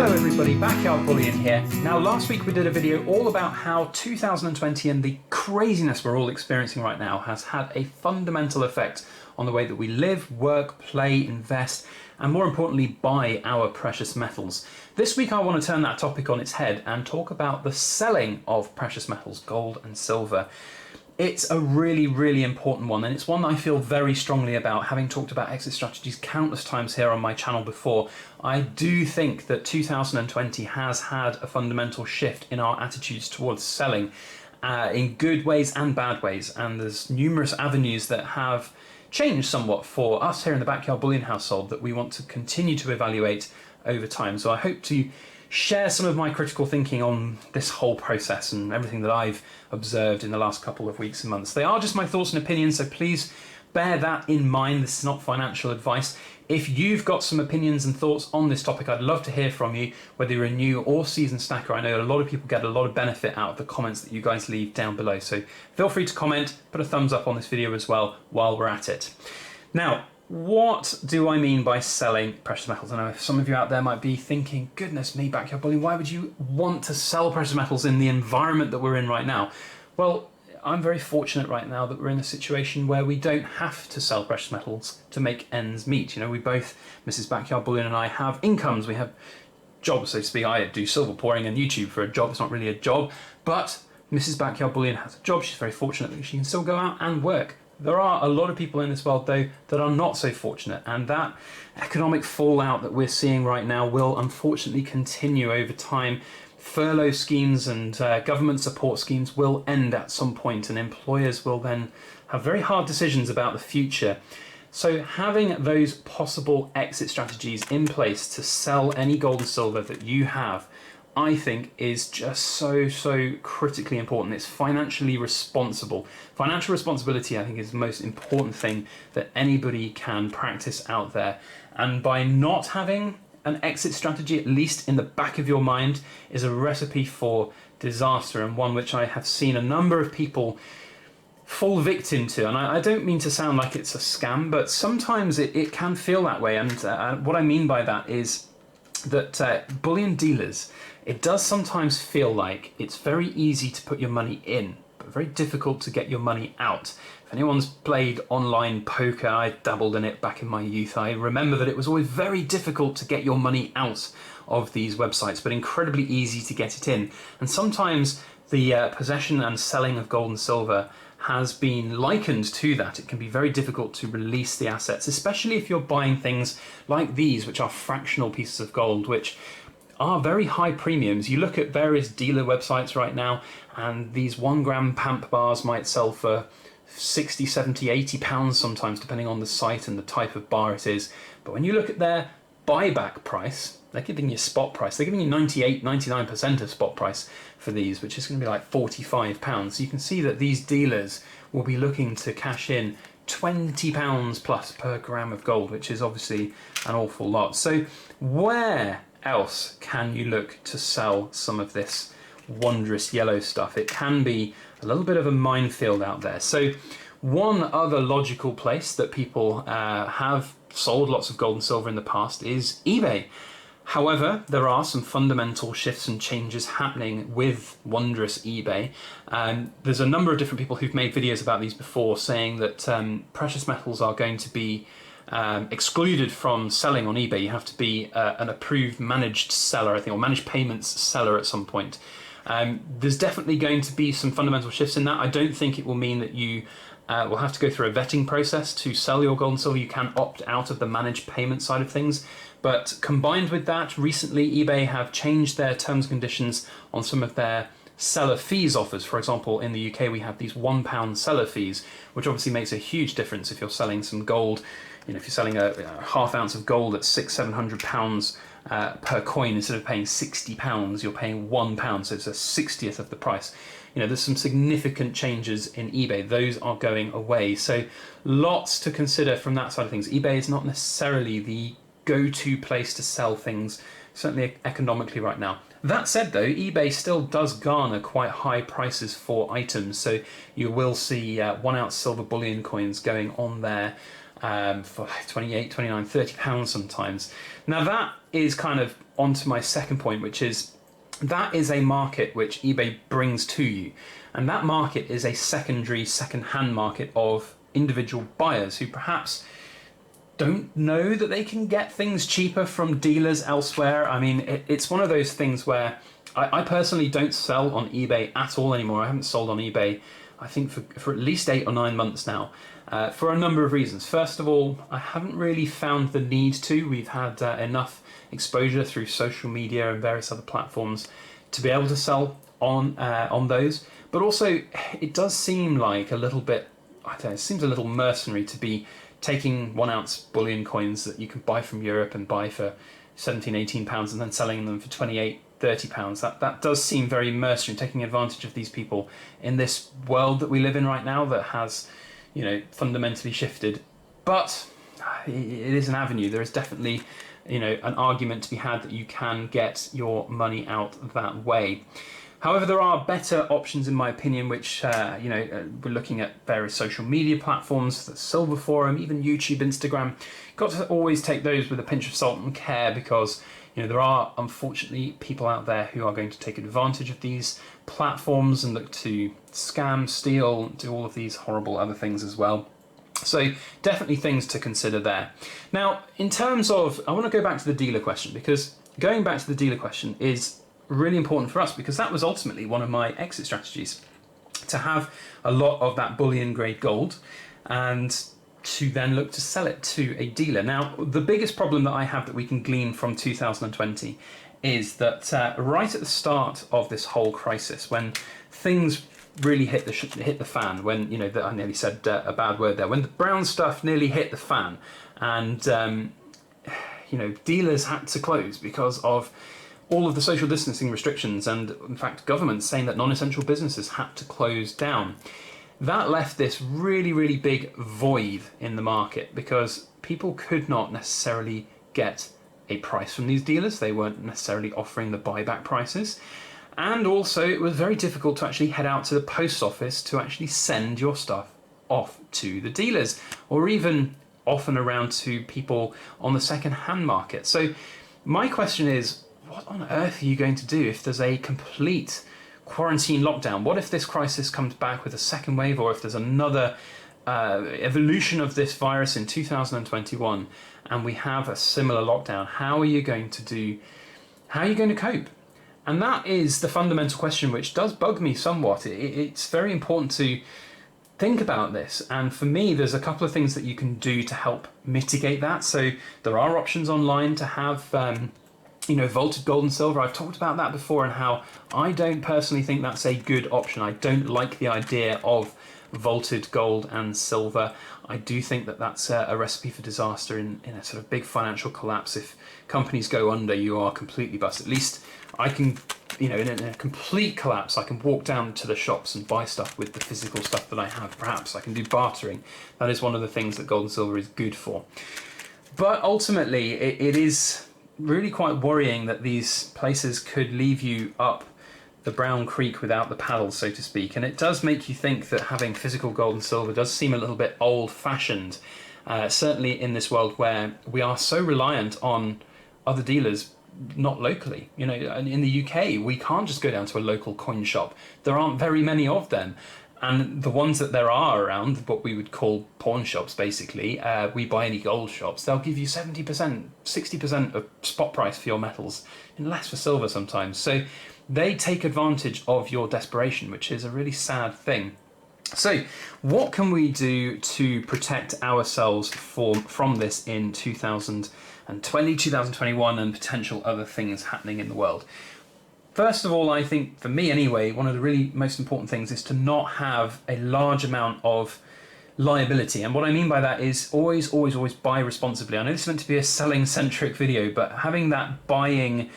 Hello everybody, Backyard Bullion here. Now last week we did a video all about how 2020 and the craziness we're all experiencing right now has had a fundamental effect on the way that we live, work, play, invest, and more importantly buy our precious metals. This week I want to turn that topic on its head and talk about the selling of precious metals, gold and silver. It's a really important one, and it's one that I feel very strongly about, having talked about exit strategies countless times here on my channel before. I do think that 2020 has had a fundamental shift in our attitudes towards selling, in good ways and bad ways, and there's numerous avenues that have changed somewhat for us here in the Backyard Bullion household that we want to continue to evaluate over time. So I hope to share some of my critical thinking on this whole process and everything that I've observed in the last couple of weeks and months. They are just my thoughts and opinions, so please bear that in mind. This is not financial advice. If you've got some opinions and thoughts on this topic, I'd love to hear from you, whether you're a new or seasoned stacker. I know a lot of people get a lot of benefit out of the comments that you guys leave down below, so feel free to comment, put a thumbs up on this video as well while we're at it. Now, what do I mean by selling precious metals? I know some of you out there might be thinking, goodness me, Backyard Bullion, why would you want to sell precious metals in the environment that we're in right now? Well, I'm very fortunate right now that we're in a situation where we don't have to sell precious metals to make ends meet. You know, we both, Mrs. Backyard Bullion and I, have incomes. We have jobs, so to speak. I do silver pouring on YouTube for a job. It's not really a job, but Mrs. Backyard Bullion has a job. She's very fortunate that she can still go out and work. There are a lot of people in this world, though, that are not so fortunate, and that economic fallout that we're seeing right now will unfortunately continue over time. Furlough schemes and government support schemes will end at some point, and employers will then have very hard decisions about the future. So having those possible exit strategies in place to sell any gold and silver that you have, I think, is just so critically important. It's financially responsible. Financial responsibility, I think, is the most important thing that anybody can practice out there. And by not having an exit strategy, at least in the back of your mind, is a recipe for disaster, and one which I have seen a number of people fall victim to. And I don't mean to sound like it's a scam, but sometimes it can feel that way. And what I mean by that is that bullion dealers, it does sometimes feel like it's very easy to put your money in, but very difficult to get your money out. If anyone's played online poker, I dabbled in it back in my youth, I remember that it was always very difficult to get your money out of these websites, but incredibly easy to get it in. And sometimes the possession and selling of gold and silver has been likened to that. It can be very difficult to release the assets, especially if you're buying things like these, which are fractional pieces of gold, which are very high premiums. You look at various dealer websites right now, and these 1 gram pamp bars might sell for 60, 70, 80 pounds sometimes, depending on the site and the type of bar it is. But when you look at their buyback price, they're giving you spot price. They're giving you 98, 99% of spot price for these, which is going to be like 45 pounds. So you can see that these dealers will be looking to cash in 20 pounds plus per gram of gold, which is obviously an awful lot. So where else can you look to sell some of this wondrous yellow stuff? It can be a little bit of a minefield out there. So one other logical place that people have sold lots of gold and silver in the past is eBay. However, there are some fundamental shifts and changes happening with wondrous eBay. There's a number of different people who've made videos about these before, saying that precious metals are going to be excluded from selling on eBay. You have to be an approved managed seller, I think, or managed payments seller at some point. There's definitely going to be some fundamental shifts in that. I don't think it will mean that you will have to go through a vetting process to sell your gold and silver. You can opt out of the managed payment side of things. But combined with that, recently eBay have changed their terms and conditions on some of their seller fees offers. For example, in the UK we have these £1 seller fees, which obviously makes a huge difference if you're selling some gold. You know, if you're selling a half ounce of gold at £600-700 per coin, instead of paying £60, you're paying £1, so it's a 60th of the price. You know, there's some significant changes in eBay. Those are going away. So lots to consider from that side of things. eBay is not necessarily the go-to place to sell things, certainly economically right now. That said though, eBay still does garner quite high prices for items, so you will see 1 ounce silver bullion coins going on there for 28, 29, 30 pounds sometimes. Now that is kind of onto my second point, which is that is a market which eBay brings to you. And that market is a second-hand market of individual buyers who perhaps don't know that they can get things cheaper from dealers elsewhere. I mean, it's one of those things where I personally don't sell on eBay at all anymore. I haven't sold on eBay, I think, for at least 8 or 9 months now, for a number of reasons. First of all, I haven't really found the need to. We've had enough exposure through social media and various other platforms to be able to sell on those. But also, it does seem like a little bit, I don't know, it seems a little mercenary to be taking 1 ounce bullion coins that you can buy from Europe and buy for 17, 18 pounds and then selling them for 28, 30 pounds. That does seem very mercenary, taking advantage of these people in this world that we live in right now that has, you know, fundamentally shifted. But it is an avenue. There is definitely, you know, an argument to be had that you can get your money out that way. However, there are better options, in my opinion, which, we're looking at various social media platforms, the Silver Forum, even YouTube, Instagram. Got to always take those with a pinch of salt and care because, you know, there are, unfortunately, people out there who are going to take advantage of these platforms and look to scam, steal, do all of these horrible other things as well. So definitely things to consider there. Now, in terms of, I want to go back to the dealer question, because going back to the dealer question is really important for us, because that was ultimately one of my exit strategies, to have a lot of that bullion grade gold and to then look to sell it to a dealer. Now, the biggest problem that I have that we can glean from 2020 is that right at the start of this whole crisis, when things really hit the fan, when, you know, I nearly said a bad word there, when the brown stuff nearly hit the fan, and dealers had to close because of all of the social distancing restrictions, and in fact governments saying that non-essential businesses had to close down. That left this really, really big void in the market because people could not necessarily get a price from these dealers. They weren't necessarily offering the buyback prices. And also it was very difficult to actually head out to the post office to actually send your stuff off to the dealers, or even often around to people on the second-hand market. So my question is, what on earth are you going to do if there's a complete quarantine lockdown? What if this crisis comes back with a second wave, or if there's another evolution of this virus in 2021 and we have a similar lockdown? How are you going to cope? And that is the fundamental question, which does bug me somewhat. It's very important to think about this. And for me, there's a couple of things that you can do to help mitigate that. So there are options online to have vaulted gold and silver. I've talked about that before, and how I don't personally think that's a good option. I don't like the idea of vaulted gold and silver. I do think that that's a recipe for disaster in a sort of big financial collapse. If companies go under, you are completely busted. At least I can, in a complete collapse, I can walk down to the shops and buy stuff with the physical stuff that I have. Perhaps I can do bartering. That is one of the things that gold and silver is good for. But ultimately, it is really quite worrying that these places could leave you up the brown creek without the paddles, so to speak. And it does make you think that having physical gold and silver does seem a little bit old-fashioned, certainly in this world where we are so reliant on other dealers, not locally. In the UK, we can't just go down to a local coin shop. There aren't very many of them. And the ones that there are around, what we would call pawn shops, basically, We Buy Any Gold shops, they'll give you 70%, 60% of spot price for your metals, and less for silver sometimes. So they take advantage of your desperation, which is a really sad thing. So what can we do to protect ourselves from this in 2020, 2021, and potential other things happening in the world? First of all, I think, for me anyway, one of the really most important things is to not have a large amount of liability. And what I mean by that is always buy responsibly. I know this is meant to be a selling-centric video, but having that buying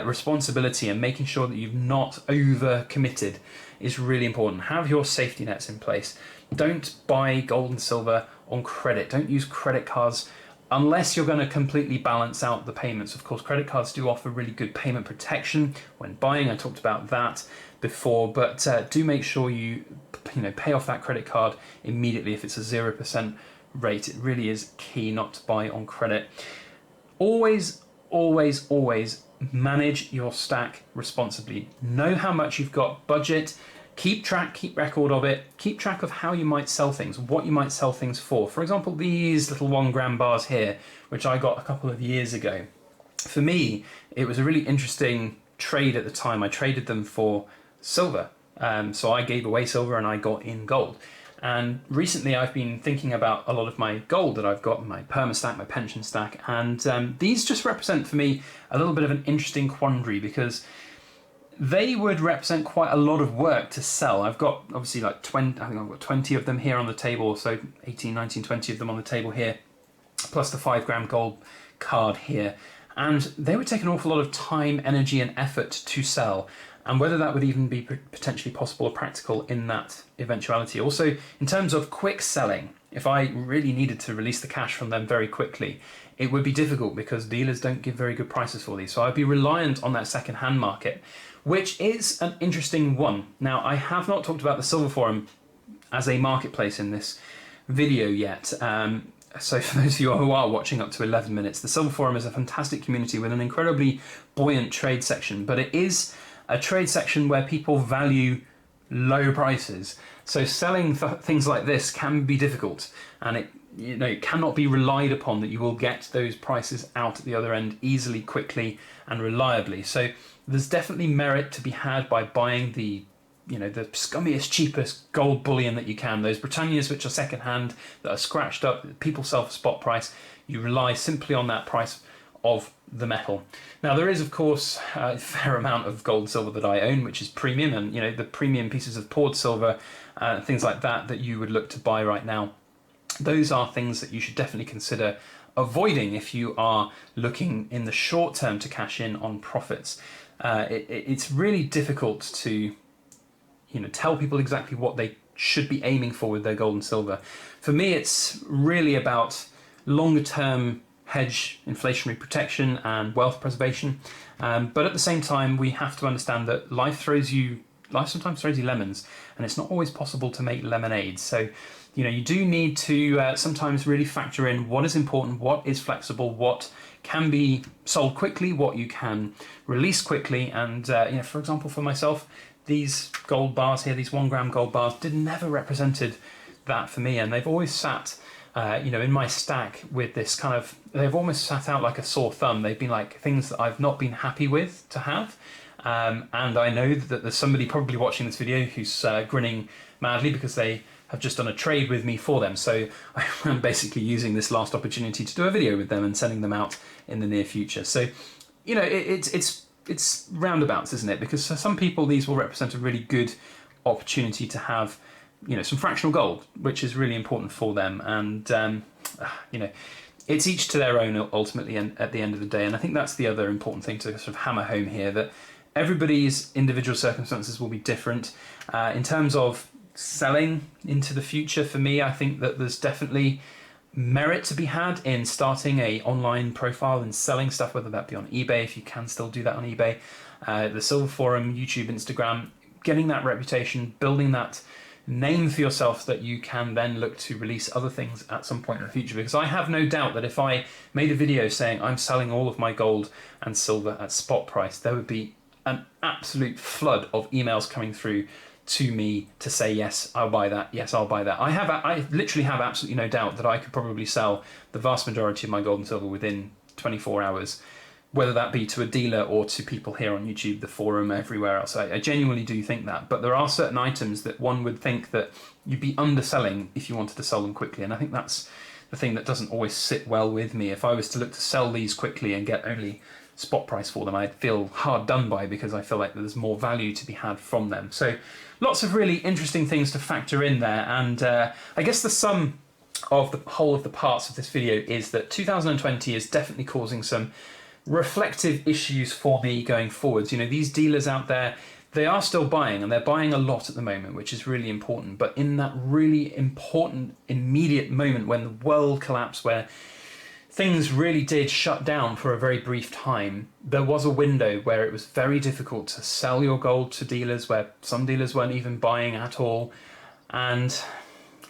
responsibility and making sure that you've not over-committed is really important. Have your safety nets in place. Don't buy gold and silver on credit. Don't use credit cards unless you're going to completely balance out the payments. Of course, credit cards do offer really good payment protection when buying. I talked about that before, but do make sure you pay off that credit card immediately if it's a 0% rate. It really is key not to buy on credit. Always, always, always manage your stack responsibly. Know how much you've got, budget, keep track, keep record of it, keep track of how you might sell things, what you might sell things for. For example, these little 1 gram bars here, which I got a couple of years ago. For me, it was a really interesting trade at the time. I traded them for silver. So I gave away silver and I got in gold. And recently I've been thinking about a lot of my gold that I've got, my perma stack, my pension stack, and these just represent for me a little bit of an interesting quandary, because they would represent quite a lot of work to sell. I've got obviously like 20, I think I've got 20 of them here on the table, so 18, 19, 20 of them on the table here, plus the 5 gram gold card here. And they would take an awful lot of time, energy and effort to sell. And whether that would even be potentially possible or practical in that eventuality. Also, in terms of quick selling, if I really needed to release the cash from them very quickly, it would be difficult because dealers don't give very good prices for these. So I'd be reliant on that second-hand market, which is an interesting one. Now, I have not talked about the Silver Forum as a marketplace in this video yet. So for those of you who are watching up to 11 minutes, the Silver Forum is a fantastic community with an incredibly buoyant trade section, but it is a trade section where people value low prices. So selling things like this can be difficult, and it cannot be relied upon that you will get those prices out at the other end easily, quickly and reliably. So there's definitely merit to be had by buying the scummiest, cheapest gold bullion that you can. Those Britannias which are second hand, that are scratched up, people sell for spot price. You rely simply on that price of the metal. Now there is of course a fair amount of gold and silver that I own, which is premium, and the premium pieces of poured silver, things like that you would look to buy right now. Those are things that you should definitely consider avoiding if you are looking in the short term to cash in on profits. It's really difficult to tell people exactly what they should be aiming for with their gold and silver. For me, it's really about longer term hedge, inflationary protection and wealth preservation. But at the same time, we have to understand that life sometimes throws you lemons, and it's not always possible to make lemonade. So, you do need to sometimes really factor in what is important, what is flexible, what can be sold quickly, what you can release quickly. And, for example, for myself, these gold bars here, these 1 gram gold bars, never represented that for me. And they've always sat in my stack with this kind of, they've almost sat out like a sore thumb. They've been like things that I've not been happy with to have. And I know that there's somebody probably watching this video who's grinning madly because they have just done a trade with me for them. So I'm basically using this last opportunity to do a video with them and sending them out in the near future. So, it's roundabouts, isn't it? Because for some people, these will represent a really good opportunity to have some fractional gold, which is really important for them. And, it's each to their own ultimately and at the end of the day. And I think that's the other important thing to sort of hammer home here, that everybody's individual circumstances will be different. In terms of selling into the future, for me, I think that there's definitely merit to be had in starting a online profile and selling stuff, whether that be on eBay, if you can still do that on eBay, the Silver Forum, YouTube, Instagram, getting that reputation, building that name for yourself that you can then look to release other things at some point in the future. Because I have no doubt that if I made a video saying I'm selling all of my gold and silver at spot price, there would be an absolute flood of emails coming through to me to say, yes, I'll buy that, yes, I'll buy that. I literally have absolutely no doubt that I could probably sell the vast majority of my gold and silver within 24 hours, whether that be to a dealer or to people here on YouTube, the forum, everywhere else. I genuinely do think that. But there are certain items that one would think that you'd be underselling if you wanted to sell them quickly. And I think that's the thing that doesn't always sit well with me. If I was to look to sell these quickly and get only spot price for them, I'd feel hard done by, because I feel like there's more value to be had from them. So lots of really interesting things to factor in there. And I guess the sum of the whole of the parts of this video is that 2020 is definitely causing some reflective issues for me going forwards. These dealers out there, they are still buying, and they're buying a lot at the moment, which is really important. But in that really important immediate moment when the world collapsed, where things really did shut down for a very brief time, there was a window where it was very difficult to sell your gold to dealers, where some dealers weren't even buying at all. And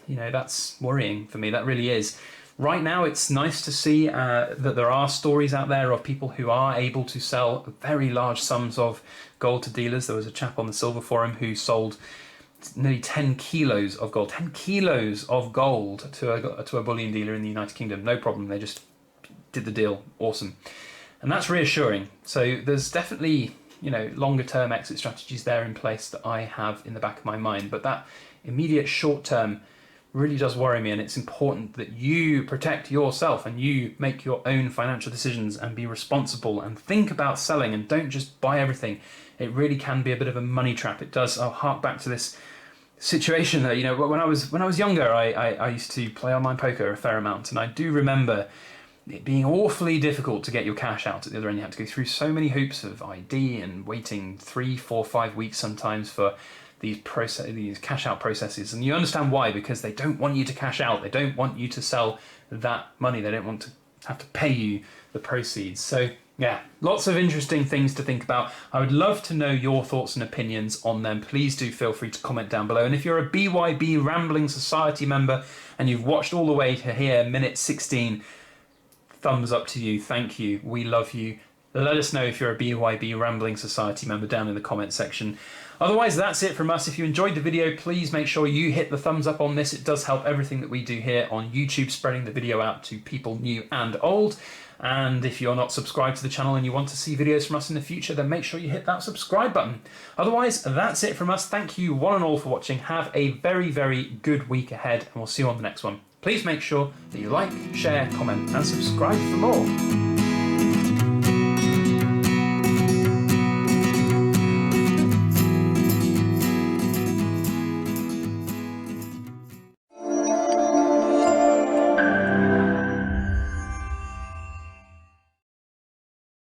that's worrying for me. That really is. Right now, it's nice to see that there are stories out there of people who are able to sell very large sums of gold to dealers. There was a chap on the Silver Forum who sold nearly 10 kilos of gold, 10 kilos of gold to a bullion dealer in the United Kingdom. No problem. They just did the deal. Awesome. And that's reassuring. So there's definitely, longer term exit strategies there in place that I have in the back of my mind. But that immediate short term really does worry me, and it's important that you protect yourself and you make your own financial decisions and be responsible and think about selling and don't just buy everything. It really can be a bit of a money trap. It does. I'll hark back to this situation that, when I was younger, I used to play online poker a fair amount, and I do remember it being awfully difficult to get your cash out at the other end. You had to go through so many hoops of ID and waiting 3, 4, 5 weeks sometimes for these cash out processes. And you understand why, because they don't want you to cash out. They don't want you to sell that money. They don't want to have to pay you the proceeds. So yeah, lots of interesting things to think about. I would love to know your thoughts and opinions on them. Please do feel free to comment down below. And if you're a BYB Rambling Society member and you've watched all the way to here, minute 16, thumbs up to you. Thank you. We love you. Let us know if you're a BYB Rambling Society member down in the comment section. Otherwise, that's it from us. If you enjoyed the video, please make sure you hit the thumbs up on this. It does help everything that we do here on YouTube, spreading the video out to people new and old. And if you're not subscribed to the channel and you want to see videos from us in the future, then make sure you hit that subscribe button. Otherwise, that's it from us. Thank you one and all for watching. Have a very, very good week ahead, and we'll see you on the next one. Please make sure that you like, share, comment, and subscribe for more.